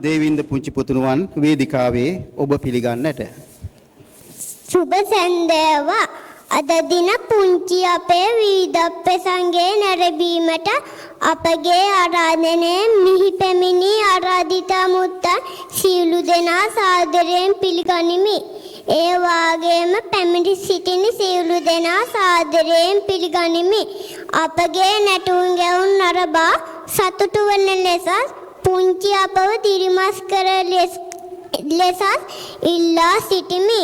දේවින්ද පුංචි පුතුණුවන් වේදිකාවේ ඔබ පිළිගන්නට. සුබ සන්දේවා අද දින පුංචි අපේ විවිධ ප්‍රසංගයේ නැරඹීමට අපගේ ආරාධනයේ මිහි පැමිණි ආරාධිතා මුත්තන් සියලු දෙනා සාදරයෙන් පිළිගනිමි. ඒ වාගේම පැමිණි සිටින සියලු දෙනා සාදරයෙන් පිළිගනිමි. අපගේ නැටුම් ගැයුම් නරඹා සතුටු වන ලෙස පුංචි අපව දිරිමස් කර ලෙස ඉල්ලා සිටිමි.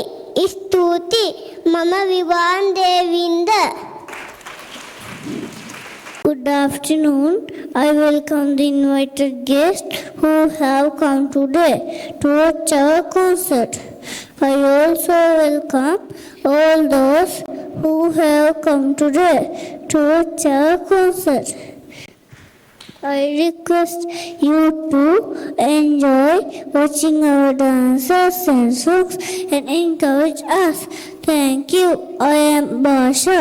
ස්තුති. මම විවාන් Devinda. Good afternoon. I welcome the invited guests who have come today to watch our concert. I also welcome all those who have come today to watch our concert. I request you to enjoy watching our dances and songs and encourage us. Thank you. I am Basha.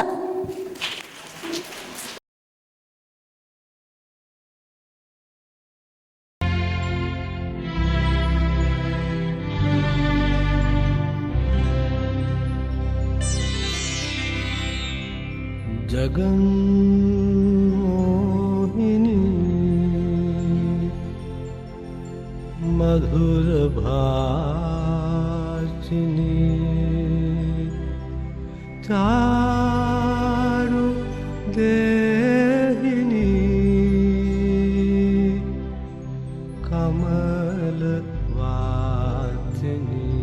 Jagan Mohini मधुर भाषिनी चारु देहिनी कमल वासिनी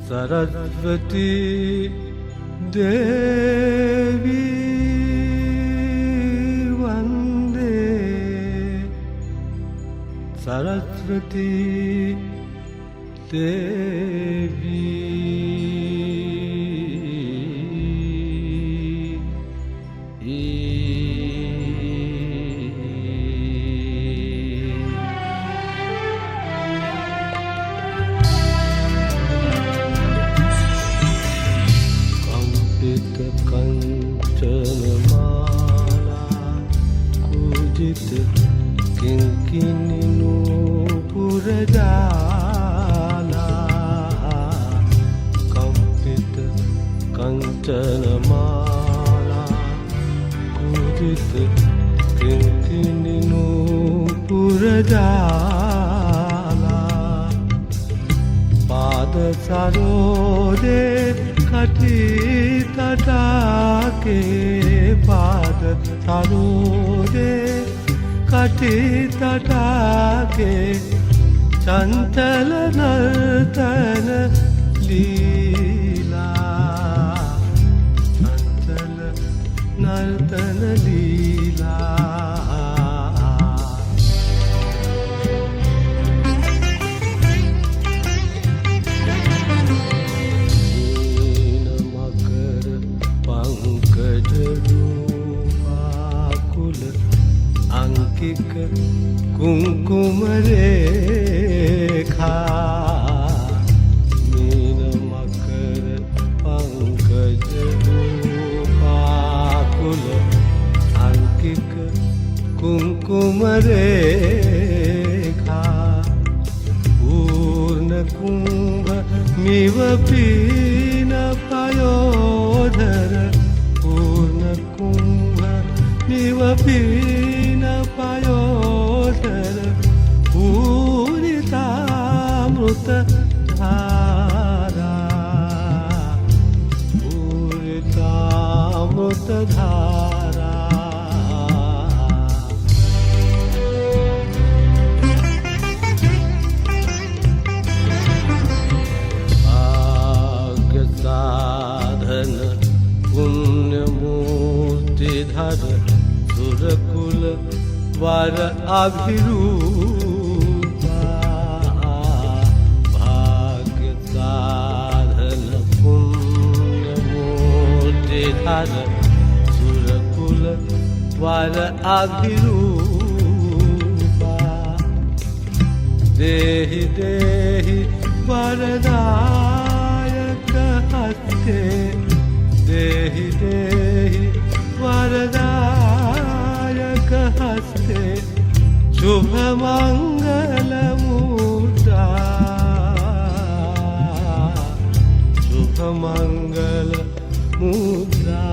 सरस्वती देवी वंदे सरस्वती कंचनमाला कुजित किंकिनी नूपुरजाला पाद सरोदे कटी तटाके पाद सरोदे कटी तटाके चंचल नर्तन लीला चंचल नर्तन लीला नीन मकर पंकज रूपाकुल अंकिक कुंकुम रेखा mean मकर पंकज रूपाकुल अंकिक कुंकुम रेखा पूर्ण कुंभ मिव पीन पयोधर पूर्ण कुंभ मिव पीन पयोधर पूरितामृत धारा पूरितामृत धारा भाग्य साधन पुण्य मूर्तिधर सुरकुल वर अभिरूपा भाग्य साधन पुण्य मूर्तिधर सुरकुल वर अभिरूपा देहि देहि वरदायक हस्ते देहि देहि वरदायक हस्ते शुभमङ्गल मुद्रा शुभमङ्गल मुद्रा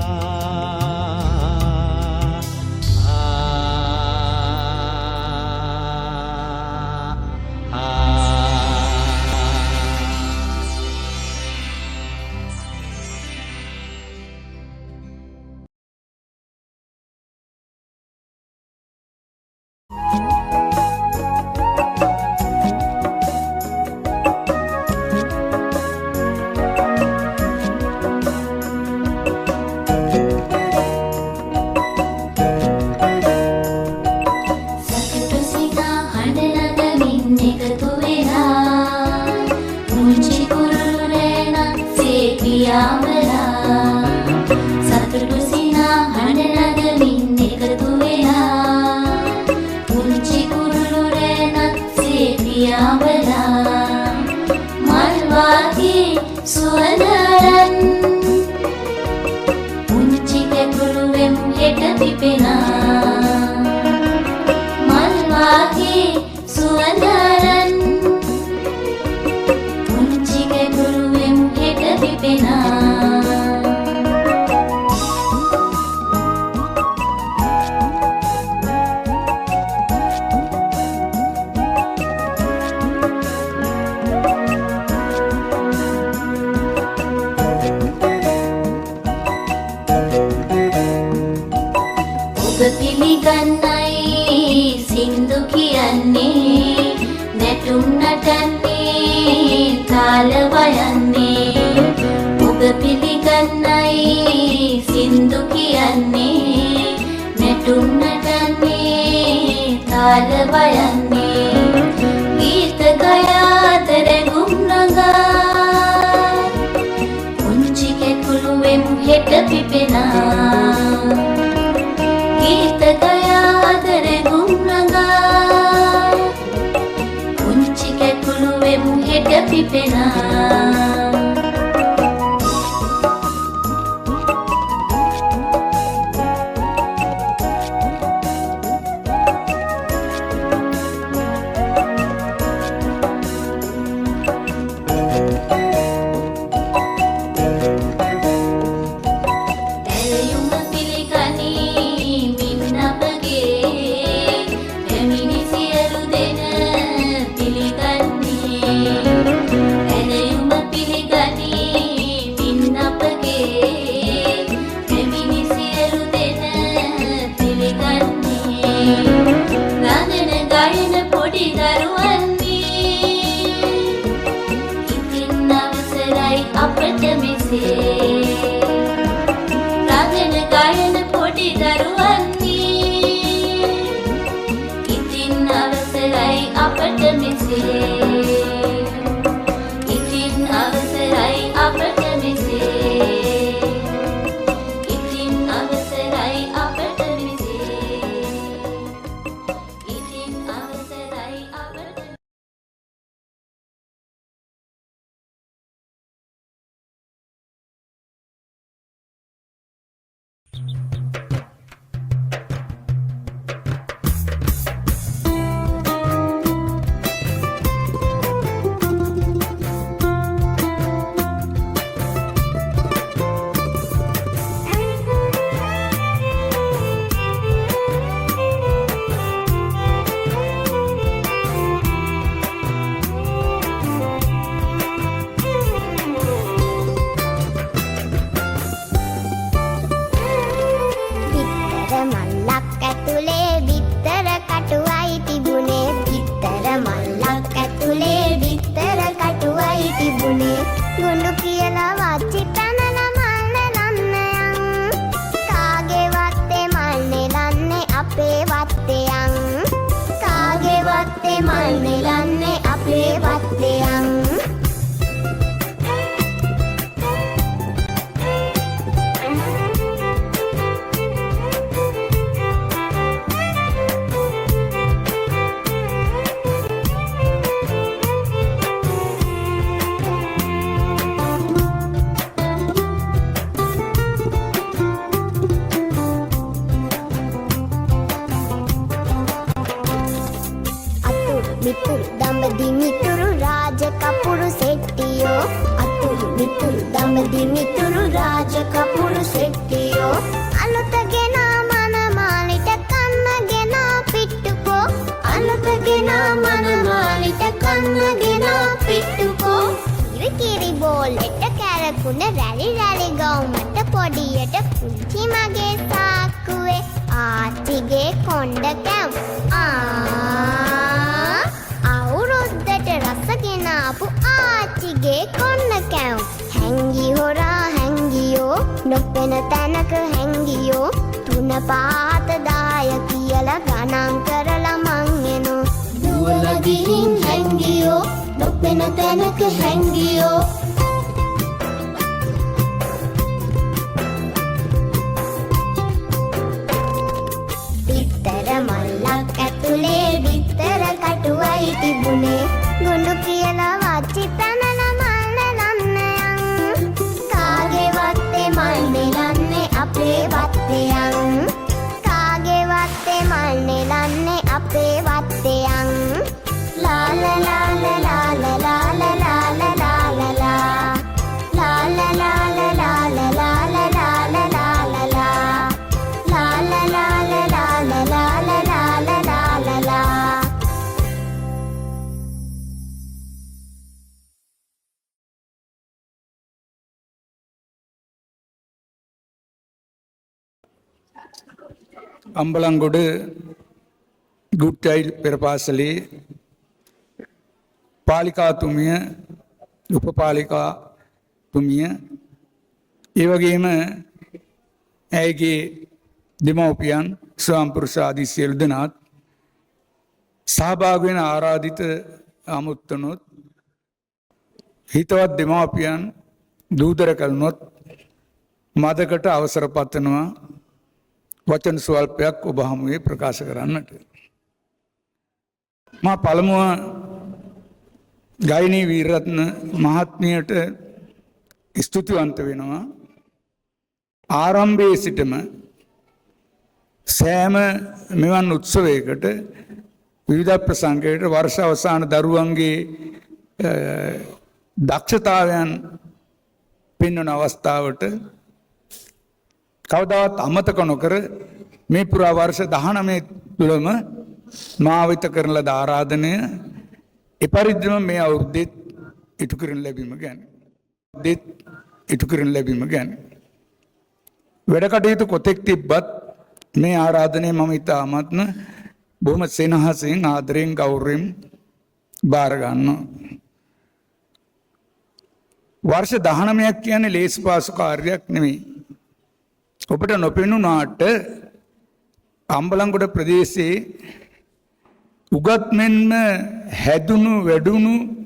මිතුරු දඹදි මිතුරු රාජ කපුරු සෙට්ටියෝ අතුරු මිතුරු දඹදි මිතුරු රාජ කපුරු සෙට්ටියෝ අලුතගෙන මනමාලිට කන්නගෙන පිට්ටුකෝ අලුතගෙන මනමාලිට කන්නගෙන පිට්ටුකෝ කිරි බෝලෙට කැරකුණ රැලි රැලි ගවුමට පොඩියට පුංචි මගේ සාක්කුවේ ආච්චිගේ කොණ්ඩ කැව් අවුරුද්දට රසගෙන ආපු ආච්චිගේ කොණ්ඩ කැව් හැංගි හොරා හැංගියෝ නොපෙන තැනක හැංගියෝ තුන පාත දාය කියලා ගණන් කරලා මං එනෝ දුවලා ගිහින් හැංගියෝ නොපෙන තැනක හැංගියෝ බිත්තර මල්ලක් ඇතුලේ බිත්තර කටුවයි තිබුණේ ගොනු කියලා වච්චි පැනල මල් නෙලන්නයන් කාගේ වත්තේ මල් නෙලන්නේ අපේ වත්තයන් කාගේ වත්තේ මල් නෙලන්නේ අපේ වත්තයන් ලා ලා ලා ලා ලා ලා ලා ලා ලා ලා ලා ලා ලා ලා ලා ලා ලා ලා ලා අම්බලන්ගොඩ ගුඩ් චයිල්ඩ් පෙරපාසලේ පාලිකාතුමිය උපපාලිකාතුමිය ඒ වගේම ඇයගේ දෙමව්පියන් ස්වාමිපුරුෂ ආදී සියලු දෙනාත් සහභාගී වෙන ආරාධිත ආමුත්තනොත් හිතවත් දෙමව්පියන් දූදර කළනොත් මදකට අවසර පතනවා වචන ස්වල්පයක් ඔබ හමුවේ ප්‍රකාශ කරන්නට. මා පළමුව ගායිනී වීරරත්න මහත්මියට ස්තුතිවන්ත වෙනවා. ආරම්භයේ සිටම සෑම මෙවන් උත්සවයකට විවිධ ප්‍රසංගයකට වර්ෂ අවසාන දරුවන්ගේ දක්ෂතාවයන් පෙන්වන අවස්ථාවට කවදාවත් අමතක නොකර මේ පුරා වර්ෂ 19 තුළම මා වෙත කරන ලද ආරාධනය එපරිදිම මේ අවුරුද්දෙත් ඉටු කරන ලැබීම ගැන වැඩ කටයුතු කොතෙක් තිබ්බත් මේ ආරාධනය මම ඉතාමත්ම බොහොම සෙනහසින් ආදරයෙන් ගෞරවයෙන් බාර ගන්නවා. වර්ෂ 19ක් කියන්නේ ලේසි පාසු කාර්යයක් නෙමෙයි. ඔබට නොපෙනුනාට අම්බලන්ගොඩ ප්‍රදේශයේ උගත් මෙන්ම හැදුණු වැඩුණු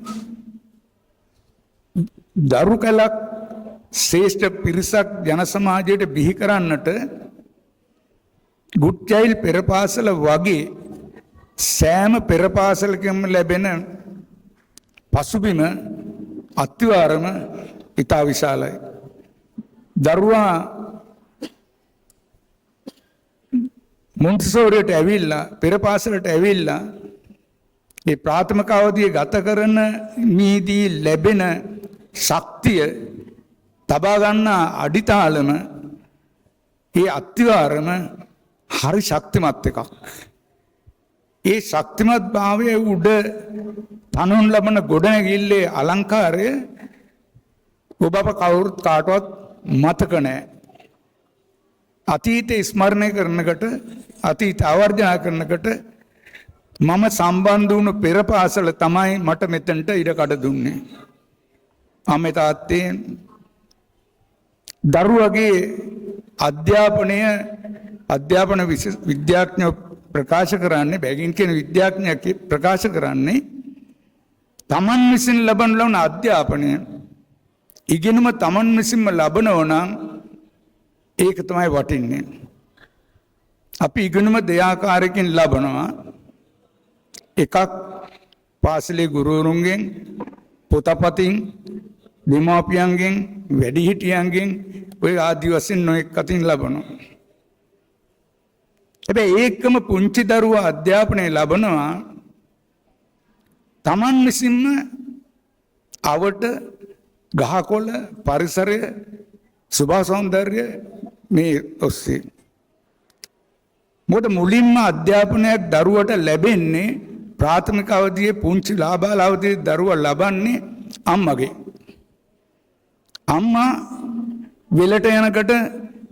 දරු කලක් ශ්‍රේෂ්ඨ පිරිසක් ජන සමාජයට බිහි කරන්නට ගුඩ් චයිල්ඩ් පෙරපාසල වගේ සෑම පෙරපාසලකම ලැබෙන පසුබිම අත්විවරම ඉතා විශාලයි. දරුවා මොන්ටිසෝරියට ඇවිල්ලා පෙරපාසලට ඇවිල්ලා ඒ ප්‍රාථමික අවධිය ගත කරන මීදී ලැබෙන ශක්තිය තබා ගන්න අඩිතාලම ඒ අත්විවරම හරි ශක්තිමත් එකක්. ඒ ශක්තිමත් භාවයේ උඩ තනුන් ලබන ගොඩනැගිල්ලේ අලංකාරය ඔබ අප කවුරුත් කාටවත් මතක නැහැ. අතීතය ස්මරණය කරනකට අතීත ආවර්ජනා කරනකට මම සම්බන්ධ වුණු පෙරපාසල තමයි මට මෙතනට ඉඩකඩ දුන්නේ. අම්මේ තාත්තේ දරුවගේ අධ්‍යාපන විද්‍යාඥයෝ ප්‍රකාශ කරන්නේ බැගින් කියන විද්‍යාඥයෙක් ප්‍රකාශ කරන්නේ තමන් විසින් ලබන අධ්‍යාපනය ඉගෙනුම තමන් විසින්ම ලබනවා නම් ඒක තමයි වටින්නේ. අපි ඉගෙනුම දෙආකාරයකින් ලබනවා. එකක් පාසලේ ගුරුවරුන්ගෙන්, පොතපතින්, දෙමාපියන්ගෙන්, වැඩිහිටියන්ගෙන් ඔය ආදි වශයෙන් නොඑක් අතින් ලබනවා. හැබැයි ඒකම පුංචි දරුවා අධ්‍යාපනය ලබනවා තමන් විසින්ම අවට ගහකොළ පරිසරය සුභා සෞන්දර්ය මේ ඔස්සේ. මොකද මුලින්ම අධ්‍යාපනයක් දරුවට ලැබෙන්නේ ප්‍රාථමික අවධියේ පුංචි ලාබාල අවධියේ දරුවා ලබන්නේ අම්මගේ. අම්මා වෙලට යනකට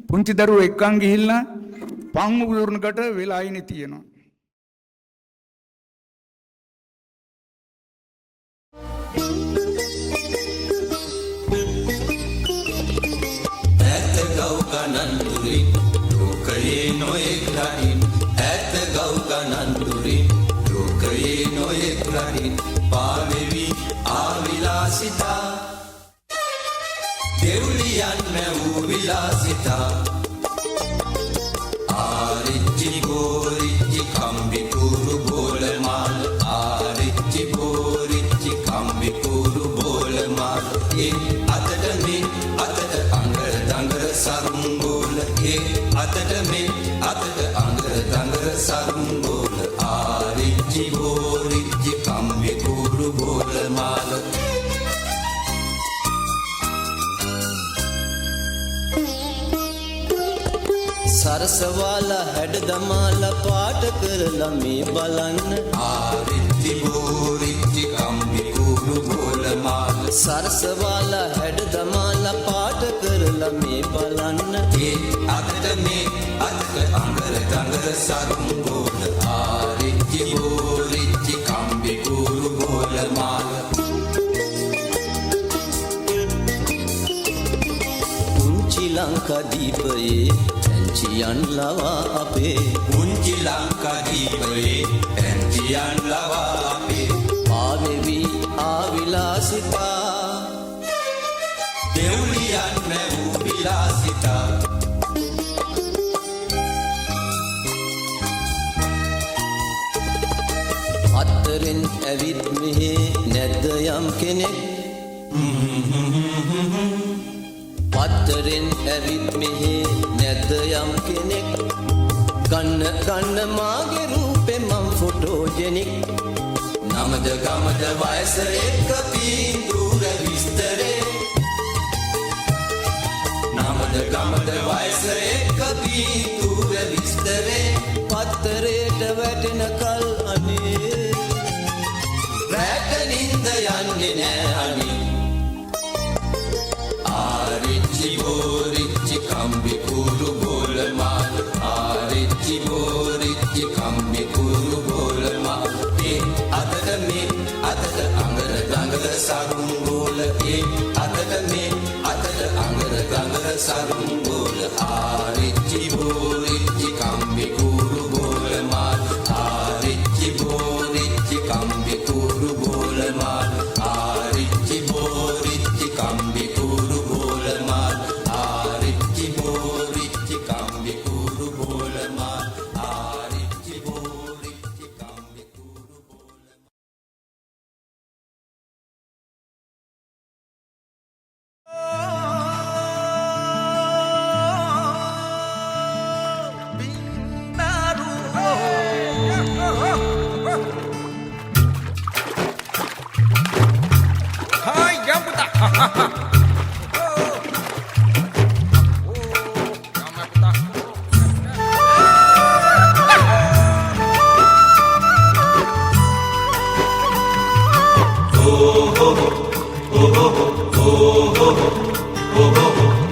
පුංචි දරුවෝ එක්කන් ගිහිල්ලා පන් උයුරනකට වෙලා ඉන්නේ තියෙනවා. පාවෙවි ආවිලාසිතා දෙව්ලියන් මැවූ විලාසිතා ආරිච්චි බෝරිච්චි කම්බි කුරු බෝලමාල ආරිච්චි බෝරිච්චි කම්බි කුරු බෝලමාල ඒ අතට මේ අතට අඟර දඟර සරුංගෝල ඒ අතට මේ අතට අඟර දඟර සරුංගෝල ආරිච්චි බෝරිච්චි කම්බි කුරු බෝලමාල සරසවාලා හැඩ දමාලා පාට කරලා මේ බලන්න ආරිච්චි බෝරිච්චි කම්බි කුරු බෝලමාල සරසවාලා හැඩ දමාලා පාට කරලා මේ බලන්න ඒ අතට මේ අතට අඟර දඟර සරුංගෝල ආරිච්චි බෝරිච්චි කම්බි කුරු බෝලමාල පුංචි ලංකා දීපයේ ඇන්චියන් ලවා අපේ පුංචි ලංකා දීපයේ ඇන්චියන් ලවා අපේ පාවෙවි ආවිලාසිතා දෙව්ලියන් මැවූ විලාසිතා අත්තරින් ඇවිත් මෙහෙ නැද්ද යම් කෙනෙක් පත්තරෙන් ඇවිත් මෙහෙ නැද්ද යම් කෙනෙක් ගන්න මාගේ රූපේ මං ෆොටෝජෙනික් නමද ගමද වයස එක්ක පීඳුර විස්තරේ නමද ගමද වයස එක්ක පීඳුර විස්තරේ පත්තරේට වැටෙන කල් අනේ රැට නින්ද යන්නේ නෑ අනේ ආරිච්චි බෝරිච්චි කම්බි කුරු බෝලමාල ආරිච්චි බෝරිච්චි කම්බි කුරු බෝලමාල ඒ අතට මේ අතට අඟර දඟර සරුංගෝල ඒ අතට මේ අතට අඟර දඟර සරුංගෝල ආරිච්චි බෝරිච්චි කම්බි කුරු බෝලමාල ආරිච්චි බෝරිච්චි කම්බි කුරු බෝලමාල ආරිච්චි බෝරිච්චි කම්බි කුරු බෝලමාල ආරිච්චි බෝරිච්චි කම්බි කුරු බෝලමාල ආරිච්චි බෝරිච්චි කම්බි කුරු බෝලමාල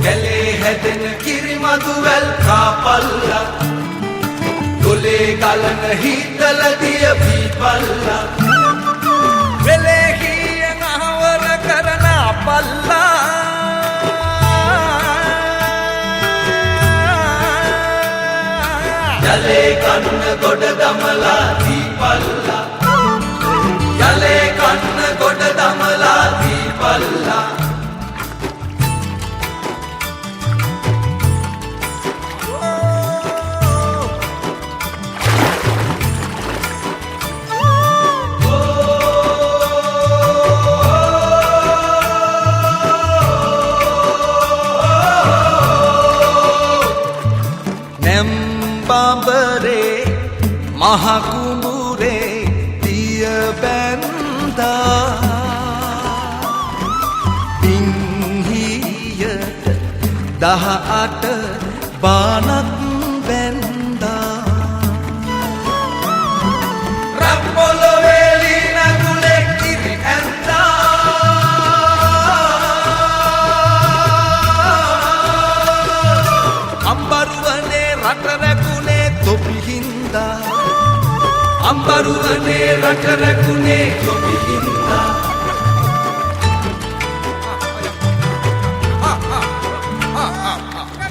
කැලේ හැදෙන කිරිමදුවැල් කාපල්ලා ගොලේ ගලන හිතල දිය පීපල්ලා වෙලේ හියන හවර කරන අපල්ලා යලේ කන්න ගොඩ දමලා දීපල්ලා යලේ කන්න ගොඩ දමලා දීපල්ලා බඹරේ මහකුඹුරේ දිය බැන් බඳා පිංහියට 18 බානක් බැන්දා රප්පොළොවේ ලීනගුලේ කිරි ඇන්දා අම්බරුවනේ රට රැකුනේ තොපි හින්දා අම්බරුවනේ රට රැකුනේ තොපි හින්දා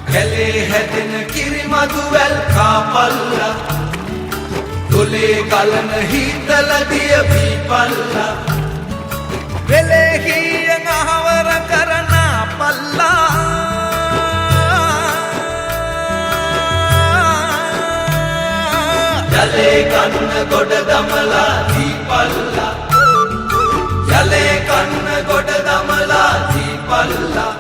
කැලේ හැදෙන කිරි මදු වැල් කාපල්ලා දොලේ ගලන හීතල දිය බීපල්ලා වෙලේ හියන් අහවර කරන පල්ලා යලේ කන්න ගොඩ දමලා දීපල්ලා යලේ කන්න ගොඩ දමලා දීපල්ලා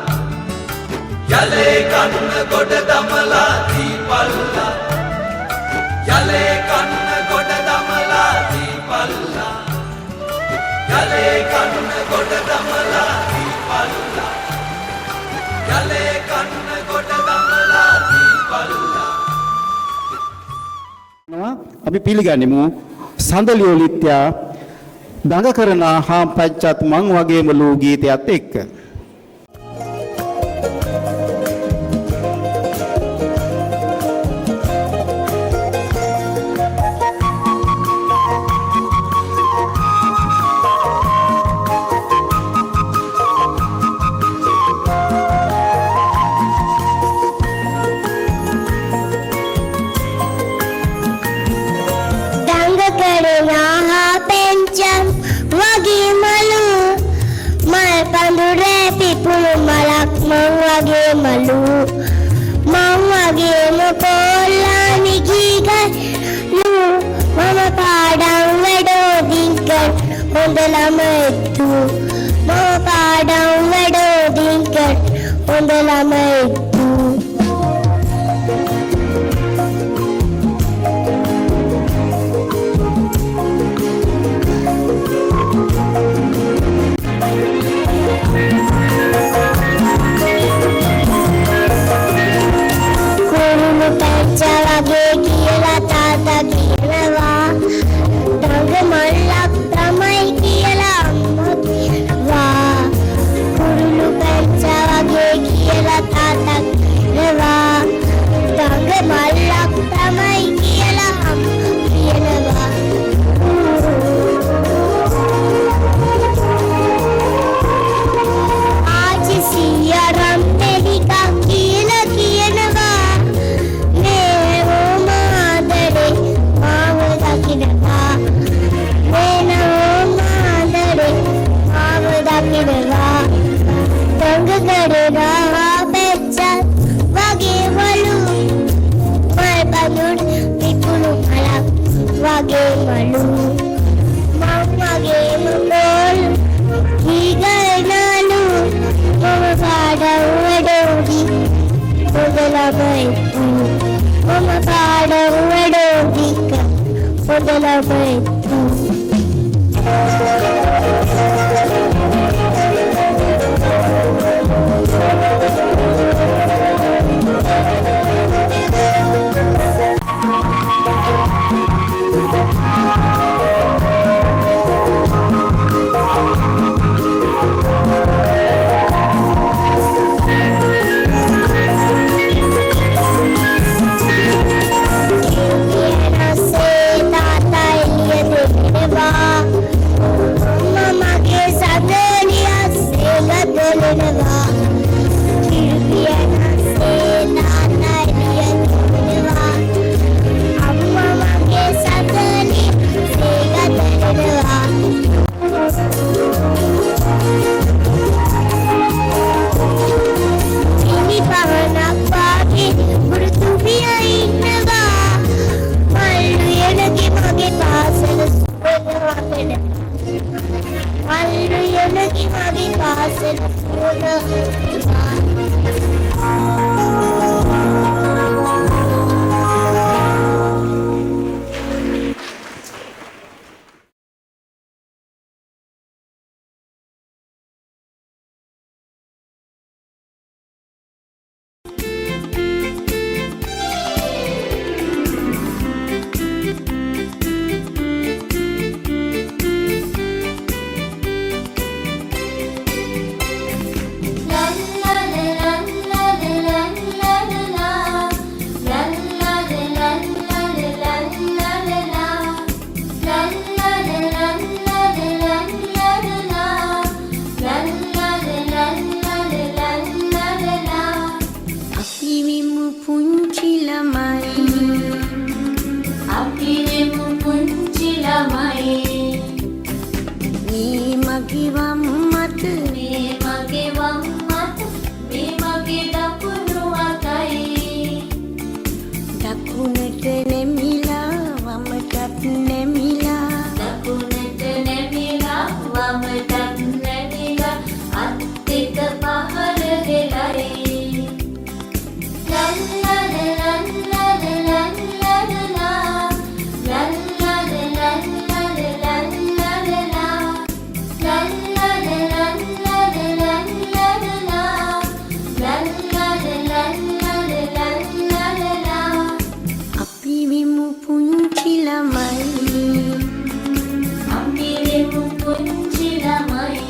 යලේ කන්න ගොඩ දමලා දීපල්ලා යලේ කන්න ගොඩ දමලා දීපල්ලා යලේ කන්න ගොඩ දමලා දීපල්ලා යලේ කන්න ගොඩ දමලා දීපල්ලා අපි පිළිගනිමු සඳලියොලිත්‍යා දඟ කරන හාම් පච්චත් මං වගේම ලූ ගීතයත් එක්ක මලු මං වගේම පොල්ලානි ගීගලු මම පාඩම් වැඩෝදින් කර හොඳ ළමෙක්තු මම පාඩම් වැඩෝදින් කර හොඳ ළමෙක්තු වගේ කියලා තාතා කියනවා දඟ මල්ලක් තමයි කියලා අම්මා කියනවා කුරුළු පැංචා වගේ කියලා තාතා කියනවා දඟ මල්ලක් තමයි කියලා අම්මා කියනවා ආච්චි සීයා රම්පෙලිකා කියලා කියනවා දඟකරනවා පෙච්චත් වගේ වලු මල් බඳුන් පිපුණු මලක් වගේ මලු මං වගේම පොල් ගීගනලු මම පාඩම් වැඩෝදි හොඳ ළමයෙකු මම පාඩම් වැඩෝදි හොඳ ළමයෙකු මගේ වම් අත මේ මගේ වම් අත මේ මගේ දකුණු අතයි දකුණට නැමිලා වමටත් නැමිලා දකුණට නැමිලා වමටත් නැමිලා අත් දෙක පහළ ගෙලයි අපි විමු පුංචි ළමයි අපි වෙමු පුංචි ළමයි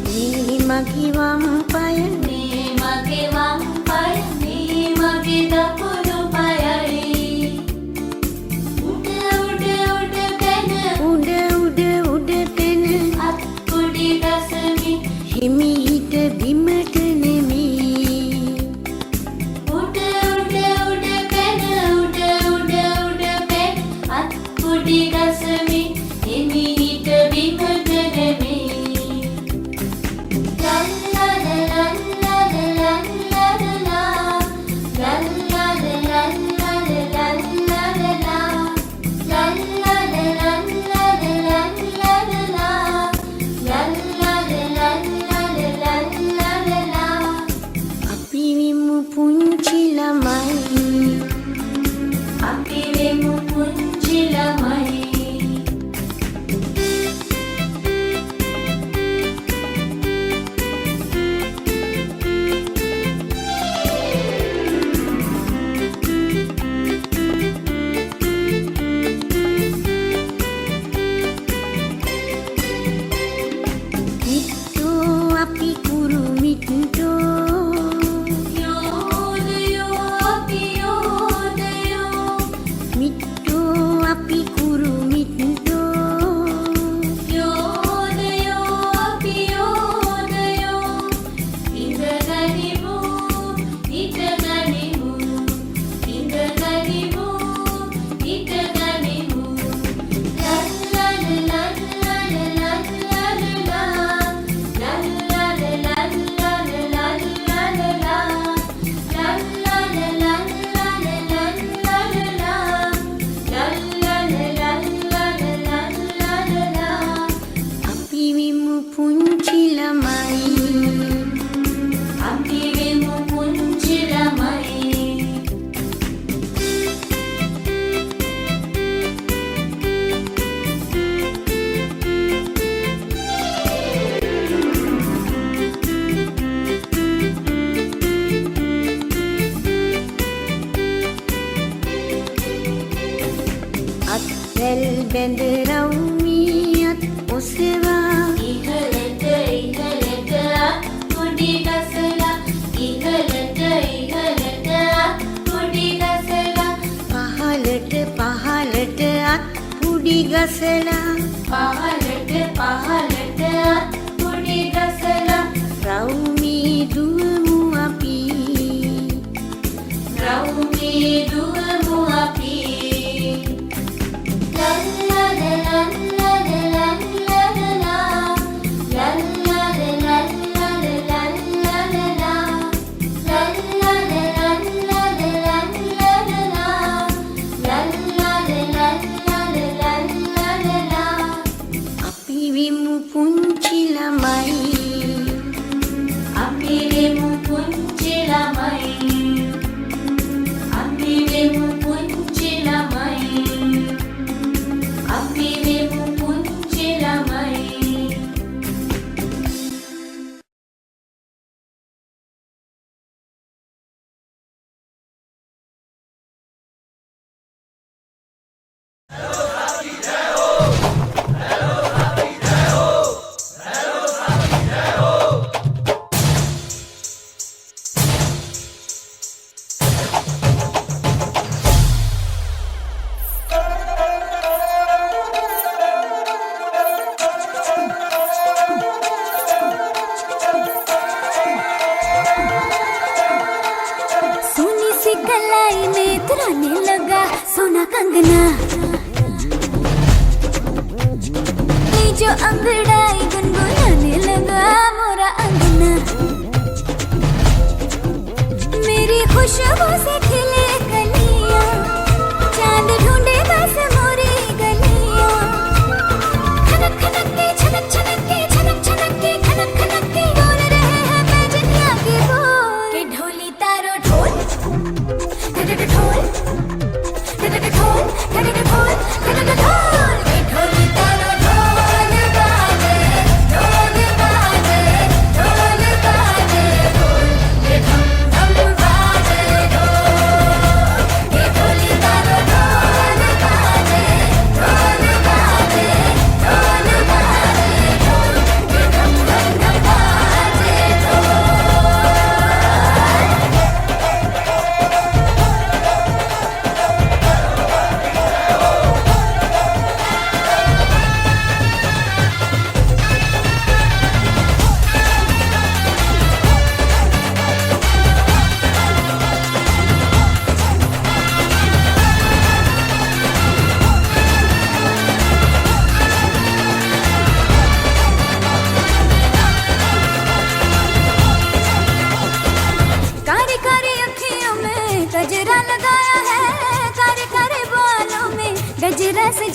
මේ මගේ වම් පය මේ මගේ වම් පය මේ මගේ දකුණු පයයි උඩ උඩ උඩ පැන උඩ උඩ උඩ පෙන අත් කුඩි ගසමි හිමිහිට බිමට නෙමී උඩ උඩ උඩ පැන උඩ උඩ උඩ පැන අත් කුඩි ගසමි එමිහිට බිමට නෙමි අපි විමු පුංචි ළමයි අපි වෙමු පුංචි ළමයි මිට්ටෝ අපි කුරු මිට්ටෝ යෝදයෝ අපි යෝදයෝ මිට්ටෝ අපි කුරු මිට්ටෝ යෝදයෝ අපි යෝදයෝ ඉඳගනිමු ඉඳගනිමු ඉඳගනිමු ඉඳගනිමු අපි විමු පුංචි ළමයි අපි වෙමු පුංචි ළමයි අත්වැල් බැඳ රවුමියත් ඔසවා ඉහළට ඉහළට අත් කුඩි ගසලා ඉහළට ඉහළට අත් කුඩි ගසලා පහළට පහළට අත් කුඩි ගසලා පහළට පහළට අත් කුඩි ගසලා රවුමී දුවමු අපි රවුමේ දුවමු අපි අපි විමු පුංචි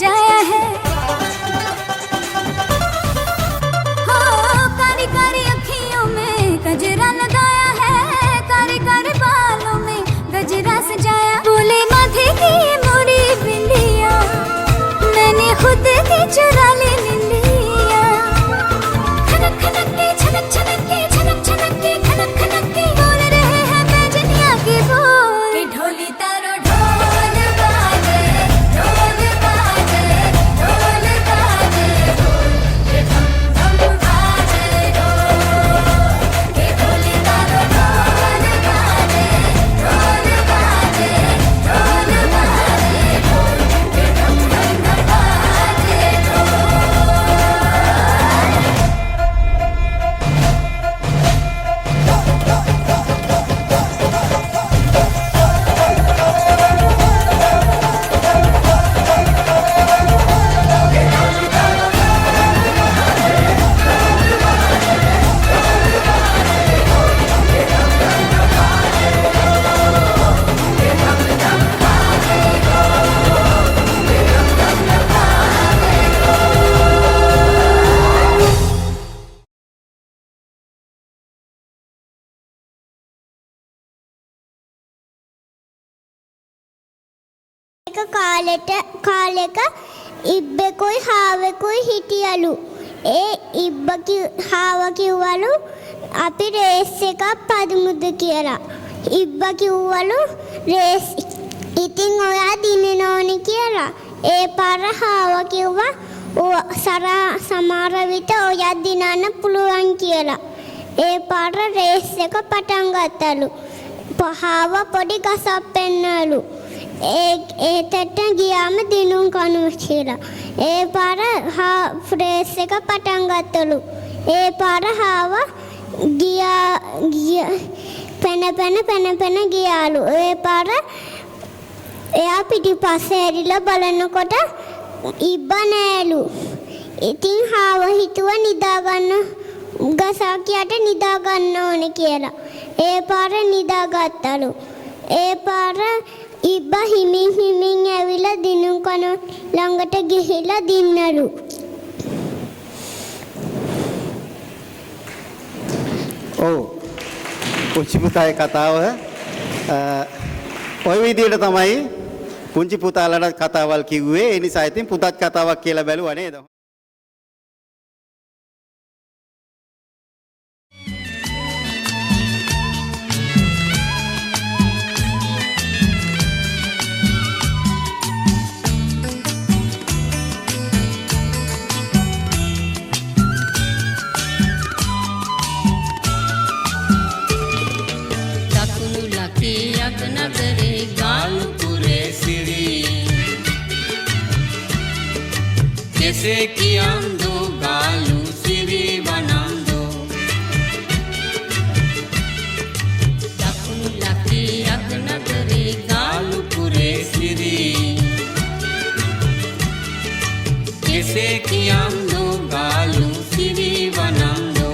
सजाया है हो कारी कारी अखियों में गजरा लगाया है कारी कारी बालों में गजरा सजाया बोले माथे की मुड़ी बिंदिया मैंने खुद की चुरा ली निंदिया खनक खनक के छनक छनक के छनक छनक के खनक खनक के बोल रहे हैं बैजनिया के बोल कि ढोली तारो ढोल बाजे ढोल बाजे ढोल बाजे ढोल के धम धम बाजे ढोल कि ढोली तारो ढोल बाजे ढोल बाजे ढोल बाजे ढोल के धम धम बाजे කාලෙක ඉබ්බෙකුයි හාවෙකුයි හිටියලු. ඒ හාව කිව්වලු අපි රේස් එකක් පදිමුද කියලා. ඉබ්බ කිව්වලු රේස් ඉතින් ඔයා දිනන ඕනි කියලා. ඒ පාර හාව කිව්වා සමහර විට ඔයා දිනන්න පුළුවන් කියලා. ඒ පාර රේස් එක පටන් ගත්තලු. හාව පොඩි ගසක් පෙන්නලු. ඒතට ගියාම දිනුම් කනු කියලා. ඒ පාර ෆ්‍රේස් එක පටන් ගත්තලු. ඒ පාර හාව පැන ගියාලු. ඒ පාර එයා පිටිපස්සේ ඇරිලා බලනකොට ඉබ්බ නෑලු. ඉතින් හාව හිතුව නිදාගන්න ගසක් යට නිදාගන්න ඕනේ කියලා. ඒ පාර නිදාගත්තලු. ඒ පාර ඉබ්බ හිමින් ඇවිල්ලා දිනුම් කන ළඟට ගිහිලා දින්නලු. ඔව් පුංචි පුතාගේ කතාව ඔය විදිහට තමයි පුංචි පුතාලට කතාවල් කිව්වේ. ඒ නිසා ඉතින් පුතත් කතාවක් කියලා බැලුවා නේද? कैसे किया दो गालू सिरी बना दो दखुन लकी अगनगरी गालू पूरे सिरी कैसे किया दो गालू सिरी बना दो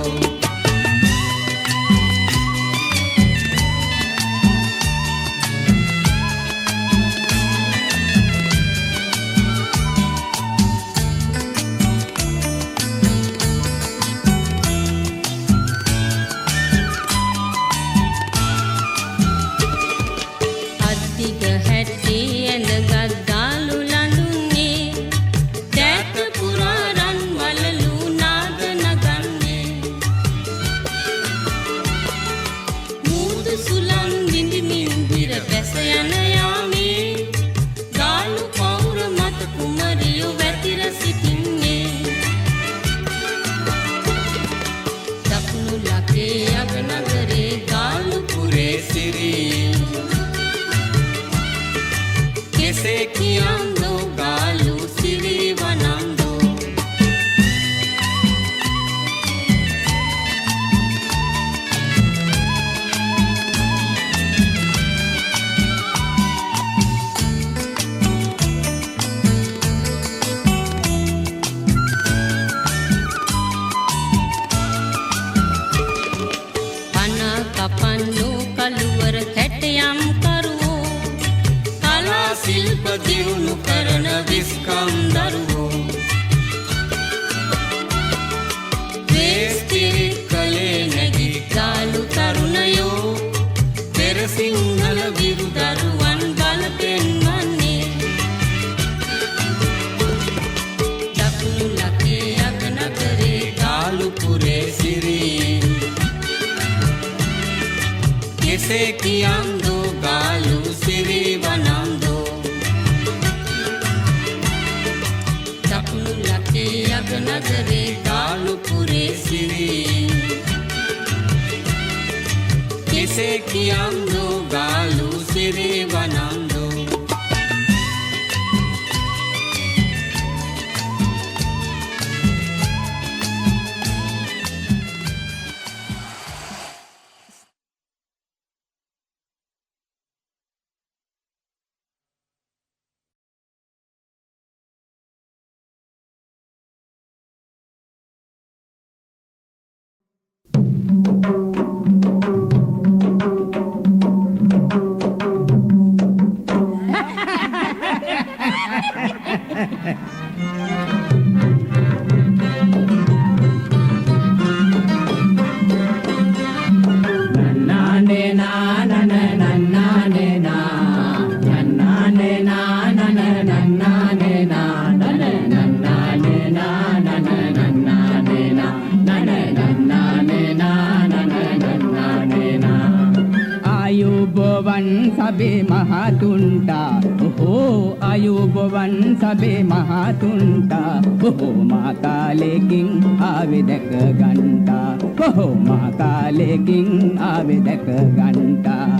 कैसे किया दो गालू सिरी बना दो पना कपन्नु कलुवर खैटयम करो कला शिल्प दियुनु කෙසේ කියම්දු ගාලු සිරි වනම්දු චකුළු ලකේ අග නගරේ ගාලු පුරේ සිරි කෙසේ කියම්දු ගාලු සිරි වනම්දු සබේ මහතුන්ටා ඔහෝ අයුබවන් සබේ මහතුන්ටා ඔහෝ මාකාලෙකින් ආවේ දැක ගන්ටා ඔහෝ මාකාලෙකින් ආවේ දැක ගන්ටා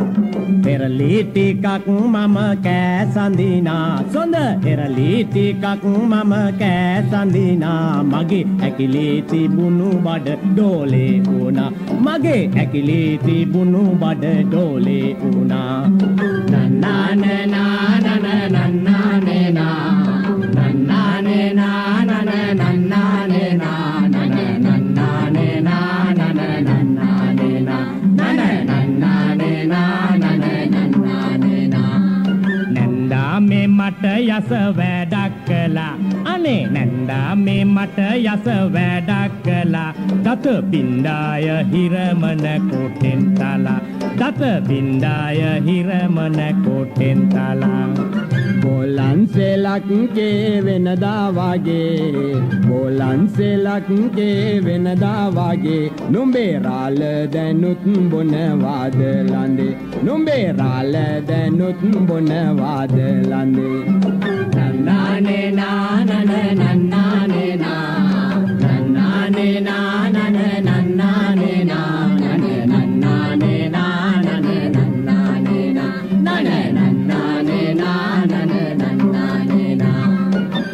පෙරලි ටිකක් මම කෑ සඳිනා සොඳ පෙරලි ටිකක් මම කෑ සඳිනා මගේ ඇකිලි තිබුණු බඩ ඩෝලේ වුණා මගේ ඇකිලි තිබුණු බඩ ඩෝලේ වුණා නන්නානේ නානනේ නන්නානේ නා නන්නානේ නානනේ නන්නානේ නානනේ නන්නානේ නානනේ නන්නානේ නා නනේ නන්නානේ නානනේ නන්නානේ නා නන්දා මේ මට යස වැඩක් කළා අනේ නන්දා මේ මට යස වැඩක් කළා දත බින්දාය හිරමන කොටෙන් තලා දත බින්දාය හිරමන කොටෙන් තලා බෝලන්සෙලක්ගේ වෙනදා වගේ බෝලන්සෙලක්ගේ වෙනදා වගේ නුඹේ රාල දැනුත් බොනවාද ලඳේ නුඹේ රාල දැනුත් බොනවාද ලඳේ නන්නානේ නානනේ නන්නානේ නා නන්නානේ නානනේ නන්නානේ නානනේ නන්නානේ නානනේ නන්නානේ නා නනේ නන්නානේ නානනේ නන්නානේ නා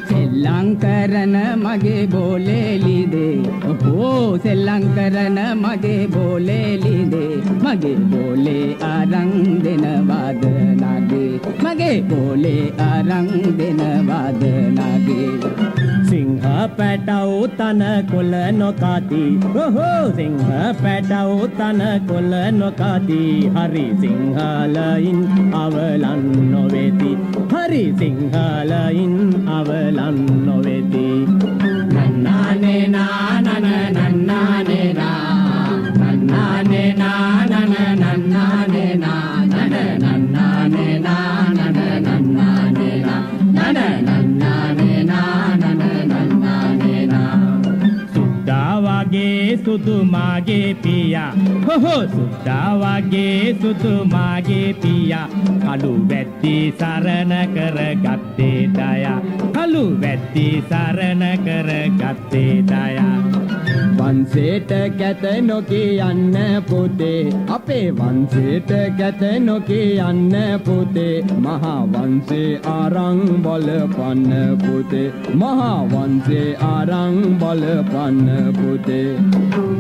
සෙල්ලම් කරන මගේ බෝලේ ලිදේ ඔහෝ සෙල්ලම් කරන මගේ බෝලේ ලිදේ මගේ බෝලේ අරන් දෙනවාද නගේ මගේ බෝලේ අරන් දෙනවාද නගේ සිංහ පැටව තන කොළ නොකති ඔහෝ සිංහ පැටව තන කොළ නොකති හරි සිංහලයින් අවලන් නොවේති හරි සිංහලයින් අවලන් නොවේති නන්නානේ නානනේ නන්නානේ නා නන්නානේ නානනේ නන්නානේ නානනේ නන්නානේ නානනේ නන්නානේ නා නනේ නන්නානේ නානනේ නන්නානේ නා සුද්දා වගේ සුදු මාගේ පියා හොහෝ සුද්දා වගේ සුදු මාගේ පියා කළු වැද්දි සරණ කරගත්තේ දයා කළු වැද්දි සරණ කරගත්තේ දයා වංශයට කැත නොකියන්න පුතේ අපේ වංශයට කැත නොකියන්න පුතේ මහා වංශේ ආරං බලපන්න පුතේ මහා වංශේ ආරං බලපන්න පුතේ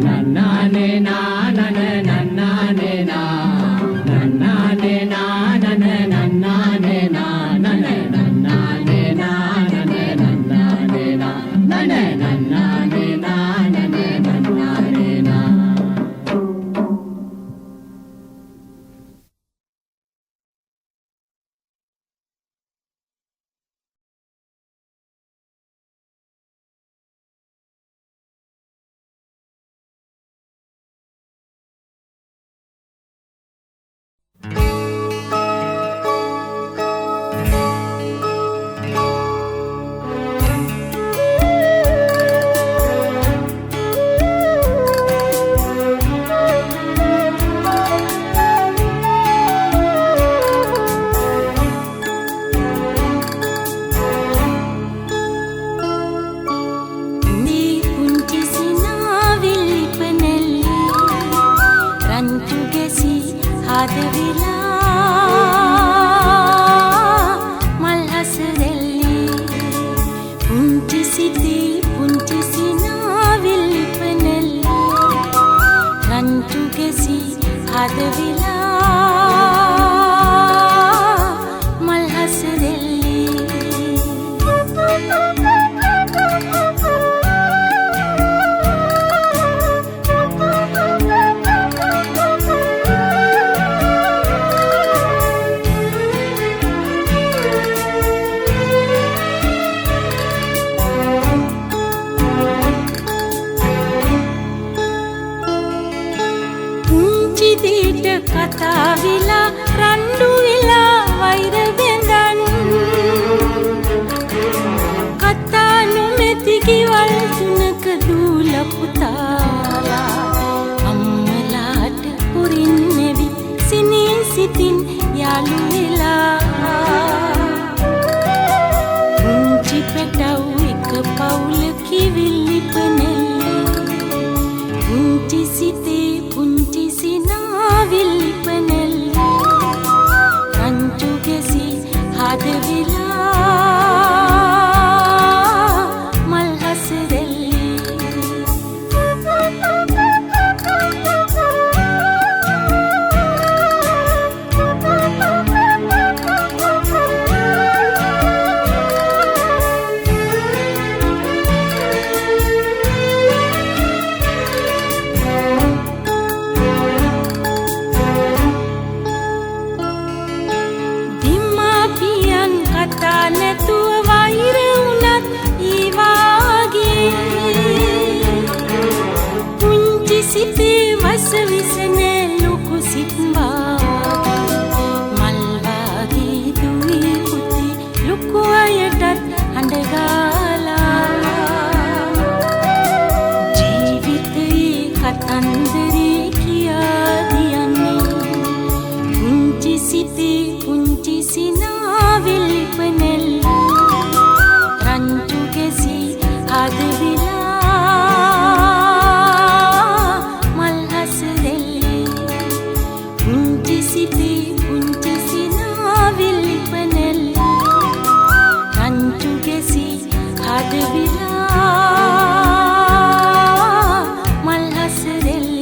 නන්නානේ නානනේ නන්නානේ නා නන්නානේ නානනේ නන්නානේ නානනේ නන්නානේ නානනේ නන්නානේ නා නනේ නන්නානේ නානනේ නන්නානේ නා මල් හසරෙල්ලේ කතා විලා රණ්ඩු වෙලා වෛර බැඳන් කතා නොමැති කිවල් තුනක දූල පුතාලා අම්මලාට පුරින් නැවි සිනී සිතින් යාළු වෙලා පුංචි පැටව් එක පවුලකි විල්ලිපනෙල්ලේ පුංචි සිතේ පුංචි සිනා විල්ලිපනෙල්ලේ රංචු ගැසි හද විලා මල් හසරෙල්ලේ නැතුව වෛර වුණත් ඊවාගේ පුංචි සිතේ වස විසනේ ලොකු සිත්වාගේ මල් වාගේ දුවේ පුතේ ලොකු අයටත් හඬගාලා ජීවිතේ කතන්දරේ කියා දියන්නේ පුංචි සිතේ පුංචි සිනා විල්ලිපනෙල්ලේ රංචු ගැසි හද විලා මල් හසරෙල්ලේ පුංචි සිතේ පුංචි සිනා විල්ලිපනෙල්ලේ රංචු ගැසි හද විලා මල් හසරෙල්ලේ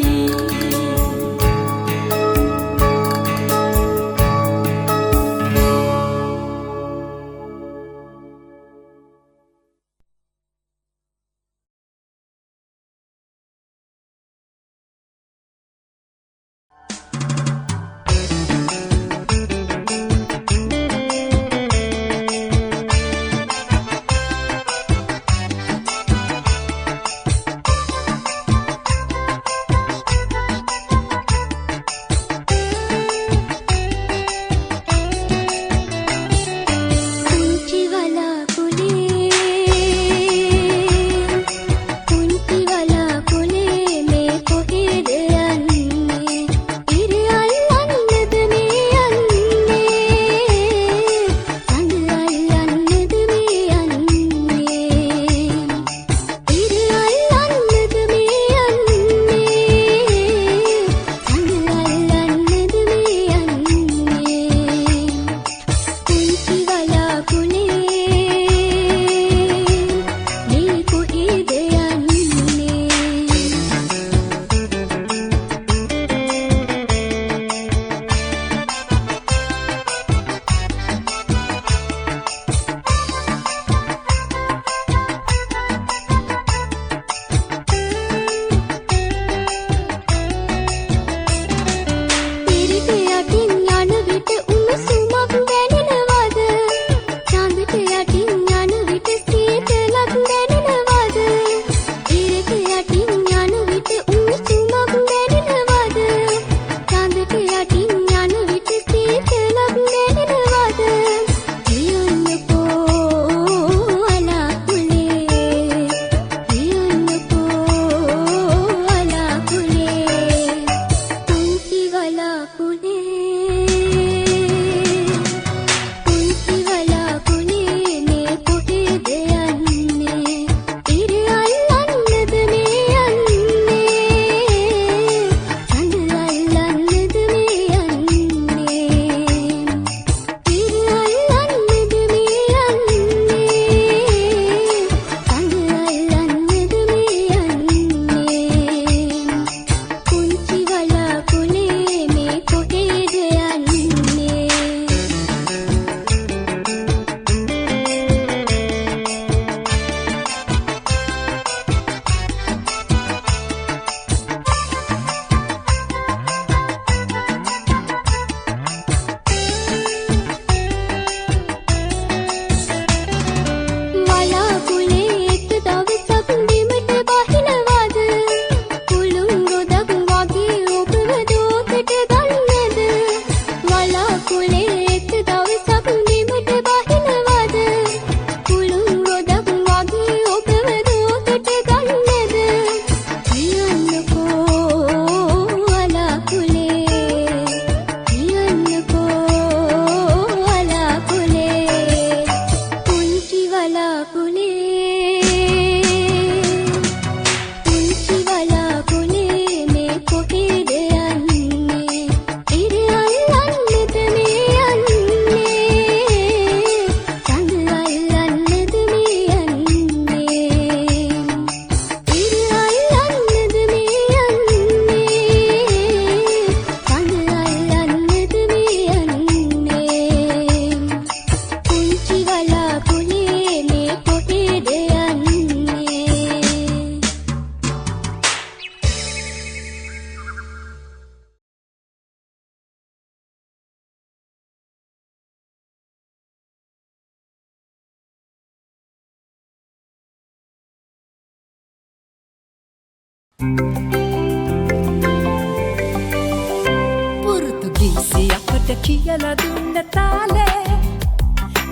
පුරුතුගීසි අපට කියලා දුන්න තාලේ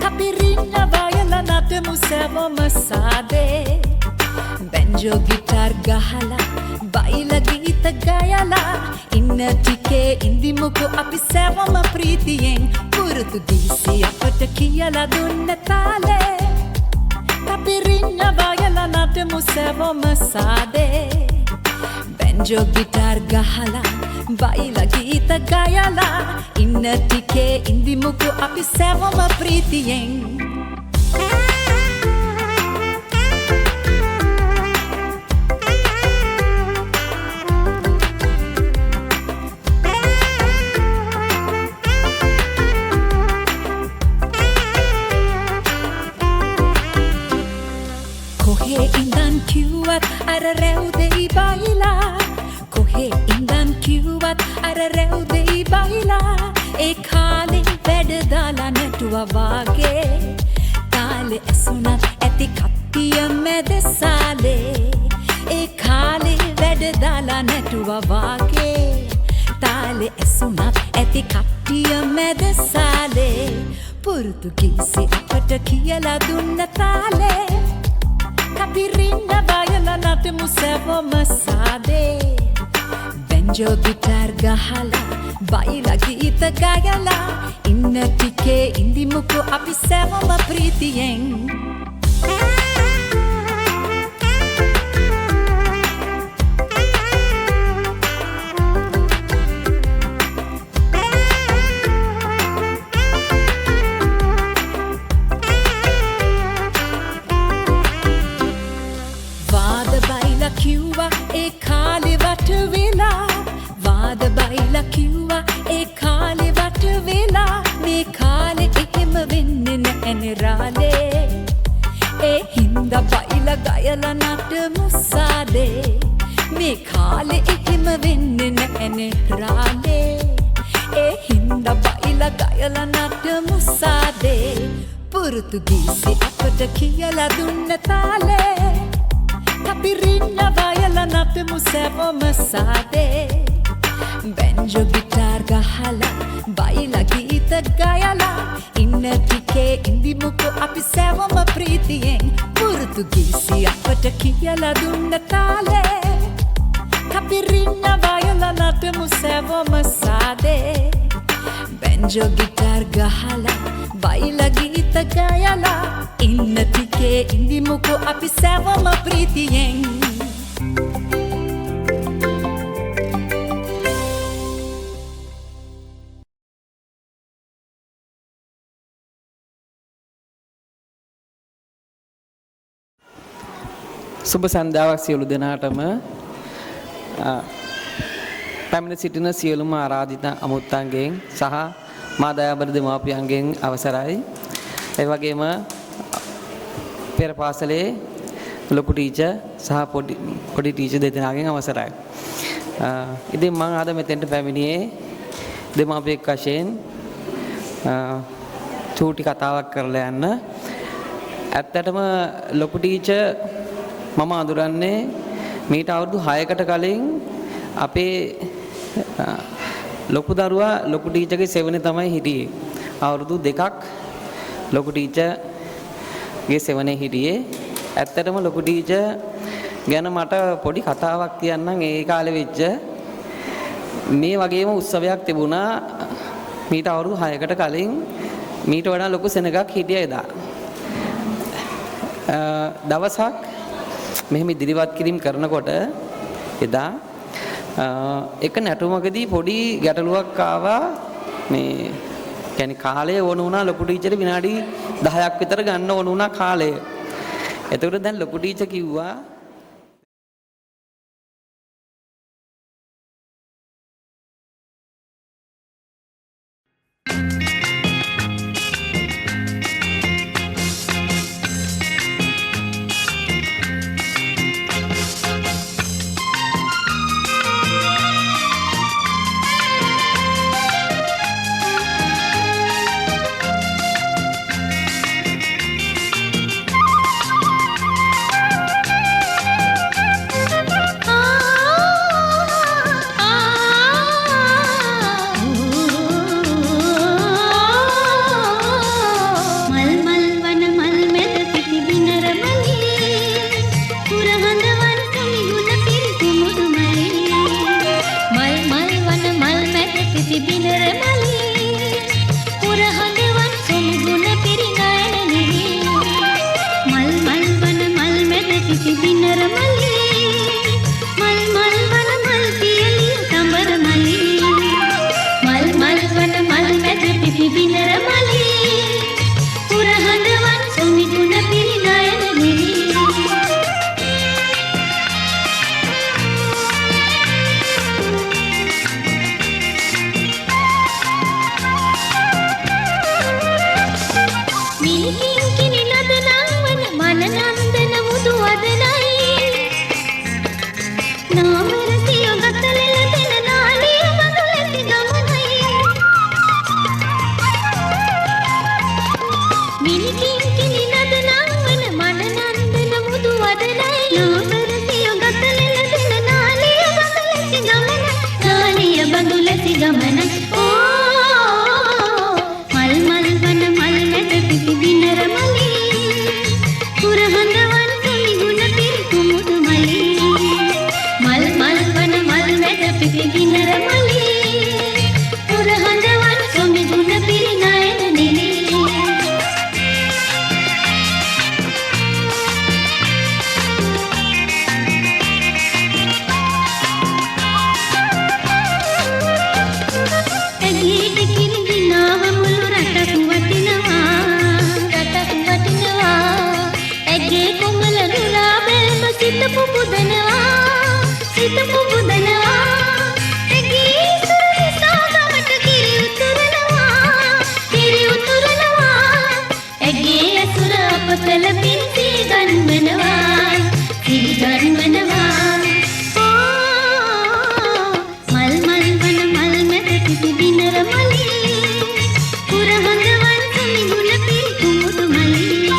අපි රින්න වයලා නටමු සැවොම සාදේ බැන්ජෝ ගිටාර් ගහලා බයිලා ගීත ගයලා ඉන්න ටිකේ ඉඳිමුකෝ අපි සැවොම ප්‍රීතියෙන් පුරුතුගීසි අපට කියලා දුන්න තාලේ අපි රින්න වයලා නටමු සැවොම සාදේ බැන්ජෝ ගිටාර් ගහලා බයිලා ගීත ගයලා ඉන්න ටිකේ ඉඳිමුකෝ අපි සැවොම ප්‍රීතියෙන් කොහේ ඉඳන් කිව්වත් අර රැව් දෙයි බයිලා කොහේ ඉඳන් කිව්වත් අර රැව් දෙයි බයිලා ඒ කාලේ වැඩ දාලා නැටුවා වාගේ තාලේ ඇසුණත් ඇති කට්ටිය මැද සාලේ ඒ කාලේ වැඩ දාලා නැටුවා වාගේ තාලේ ඇසුණත් ඇති කට්ටිය මැද සාලේ පුරුතුගීසි අපට කියලා දුන්න තාලේ අපි රින්න වයලා නටමු සැවොම සාදේ බැන්ජෝ ගිටාර් ගහලා බයිලා ගීත ගයලා ඉන්න ටිකේ ඉඳිමුකෝ අපි සැවොම ප්‍රීතියෙන් කිව්වා ඒ කාලේ වට වෙලා වාද බයිලා කිව්වා ඒ කාලේ වට වෙලා මේ කාලේ එහෙම වෙන්නේ නැහැනේ රාලේ ඒ හින්දා බයිලා ගයලා නටමු සාදේ මේ කාලේ එහෙම වෙන්නේ නැහැනේ රාලේ ඒ හින්දා බයිලා ගයලා නටමු සාදේ පුරුතුගීසි අපට කියලා දුන්න තාලේ අපි රින්න වයලා නටමු සැවොම සාදේ බැන්ජෝ ගිටාර් ගහලා බයිලා ගීත ගයලා ඉන්න ටිකේ ඉඳිමුකෝ අපි සැවොම ප්‍රීතියෙන් පුරුතුගීසි අපට කියලා දුන්න තාලේ අපි රින්න වයලා නටමු සැවොම සාදේ බැන්ජෝ ගිටාර් ගහලා බයිලා ගීත ගයලා ඉන්න ටිකේ ඉඳිමුකෝ අපි සැවොම ප්‍රීතියෙන් සුබ සන්ධ්‍යාවක් සියලු දෙනාටම පැමිණ සිටින සියලුම ආරාධිත අමුත්තන්ගෙන් සහ මා දයාබර දෙමාපියන්ගෙන් අවසරයි. ඒ වගේම පෙර පාසලේ ලොකු ටීචර් සහ පොඩි ටීචර් දෙදෙනාගෙන් අවසරයි. ඉතින් මම අද මෙතෙන්ට පැමිණියේ දෙමාපියෙක් වශයෙන් චූටි කතාවක් කරලා යන්න. ඇත්තටම ලොකු ටීචර් මම අඳුරන්නේ මීට අවුරුදු 6කට කලින් අපේ ලොකු දරුවා ලොකු ටීචර්ගේ සෙවනේ තමයි හිටියේ. අවුරුදු 2ක් ලොකු ටීචර්ගේ සෙවනේ හිටියේ. ඇත්තටම ලොකු ටීචර් ගැන මට පොඩි කතාවක් කියන්නම්. ඒ කාලේ වෙච්ච මේ වගේම උත්සවයක් තිබුණා මීට අවුරුදු 6කට කලින්. මීට වඩා ලොකු සෙනගක් හිටියා එදා. දවසක් මෙහෙම ඉදිරිපත් කිරීම කරනකොට එදා එක නැටුමකදී පොඩි ගැටලුවක් ආවා. මේ කියන්නේ කාලය ඕන වුණා ලොකු ටීචර් විනාඩි 10ක් විතර ගන්න ඕන වුණා කාලය. එතකොට දැන් ලොකු ටීචර් කිව්වා මුදු වදනයි නාමරසිය ගතලෙල දෙන නාලිය බඳුලැති ගමනයි මිනිකින් කිලි නද නංවන මන නන්දන මුදු වදනයි නාමරසිය ගතලෙල දෙන නාලිය බඳුලැති ගමනයි නාලිය බඳුලැති ගමනයි මල් මල් වන මල් මැද පිපි දිනර මලී පුරහඳවන් තුනි ගුණ පිරි කුමුදු මලී මල් මල් වන මල් මැද පිපි දිනර මලී පුරහඳවන් තුනි ගුණ පිරි නයන නිලී ඇගීට කිරිඳිනාව මුළු රටක් වටිනවා ඇගේ කොමල රුලා බැල්ම සිත පුබුදනවා ඇගේ සුරි සාගමට කිරි උතුරනවා ඇගේ ඇසුර අප කළ පිරිසි ගන්වනවා මල් මල් වන මල් මැද පිපි දිනර මලී පුරහඳවන් තුනි ගුණ පිරි කුමුදු මලී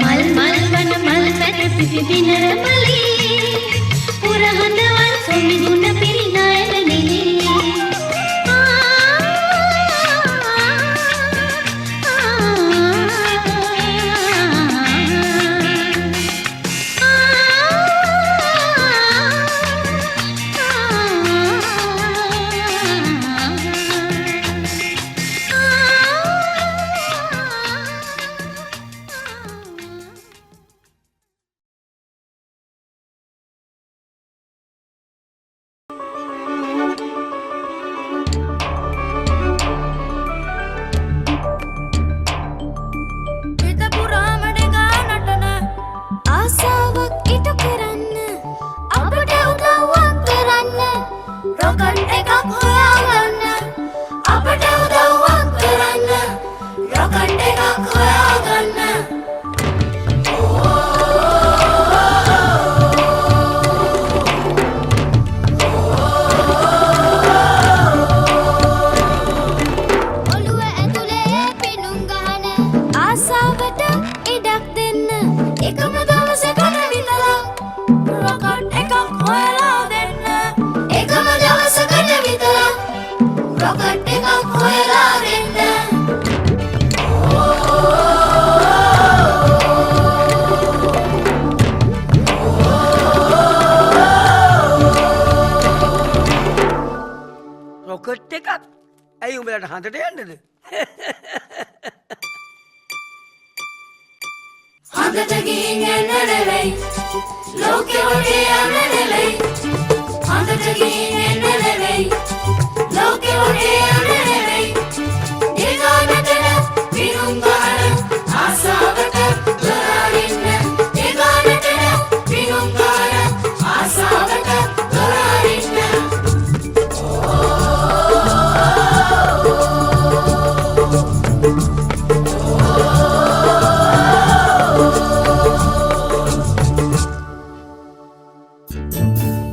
මල් මල් වන මල් මැද පිපි දිනර මලී පුරහඳවන් තුනි ගුණ පිරි නයන නිලී හිත පුරාමඩ ගානටන ආසාවක් ඉටු කරන්න අපට උදව්වක් කරන්න රොකට් එකක් හොයාගන්න අපට උදව්වක් කරන්න රොකට් එකක් හොයාගන්න ඔළුව ඇතුලේ පිනුම් ගහන ආසාවට ඉඩක් දෙන්න එකම දවසකට විතර රොකට් එකක් හොයලා දෙන්න එකම දවසකට විතර රොකට් එකක් හොයලා දෙන්න රොකට් එකක් ඇයි උඹලට හඳට යන්නද හඳට ගිහින් එන්න නෙවෙයි ලෝකෙ වටේ යන්න නෙවෙයි හඳට ගිහින් එන්න නෙවෙයි ලෝකෙ වටේ යන්න නෙවෙයි ඒගානටන පිරුම් ගහන ආසාවට දොරාරින්න ඒගානටන පිරුම් ගහන ආසාවට දොරාරින්න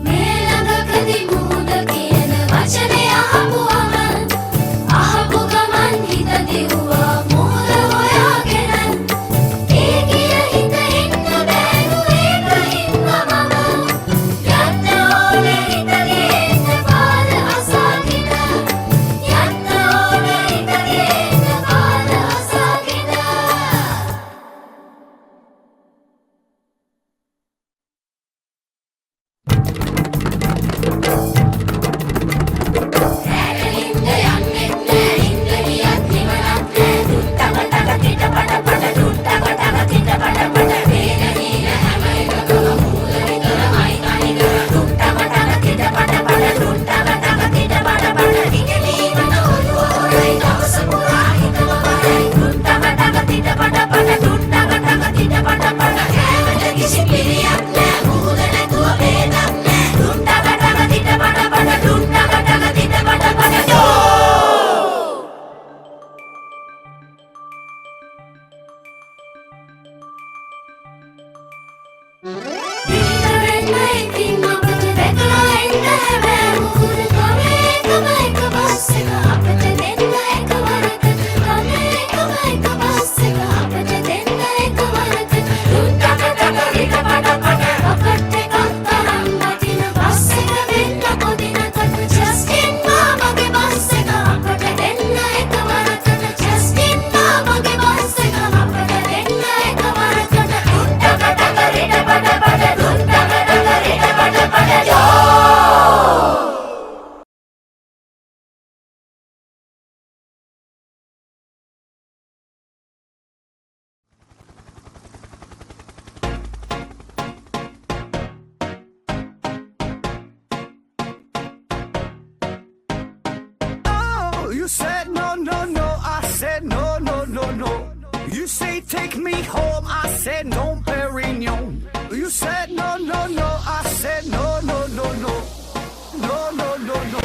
මේ ළඟකදී මුහුද කියන වචනේ අහපුවම අහපු ගමන් හිත දිව්වා මුහුද හොයාගෙන You said no, no, no. I said no, no, no, no. You say take me home. I said no, Perignon. You said no, no, no. I said no, no, no, no. No, no, no, no.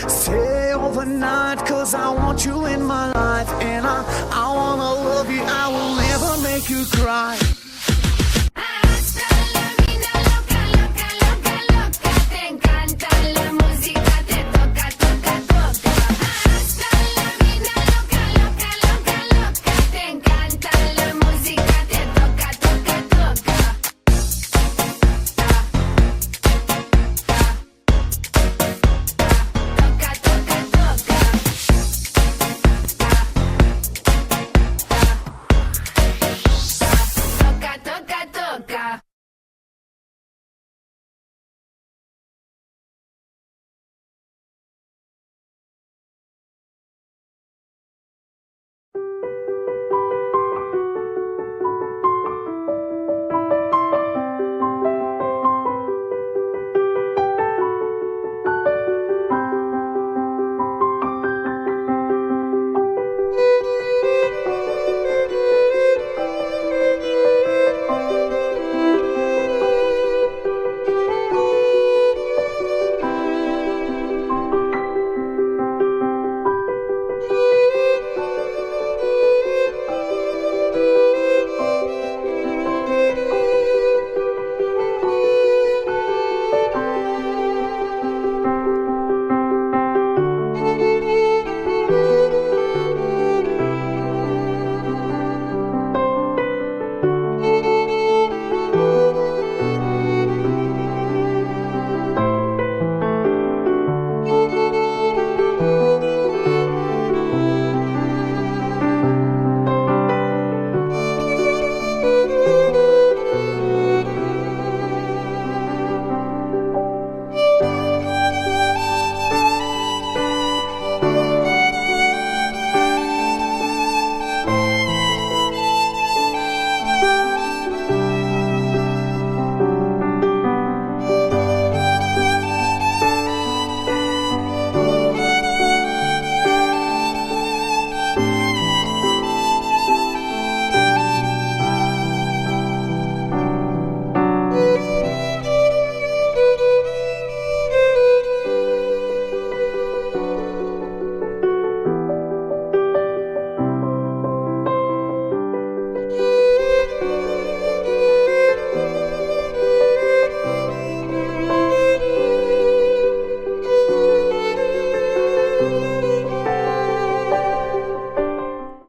Stay overnight, 'cause I want you in my life. And I wanna love you, I will never make you cry.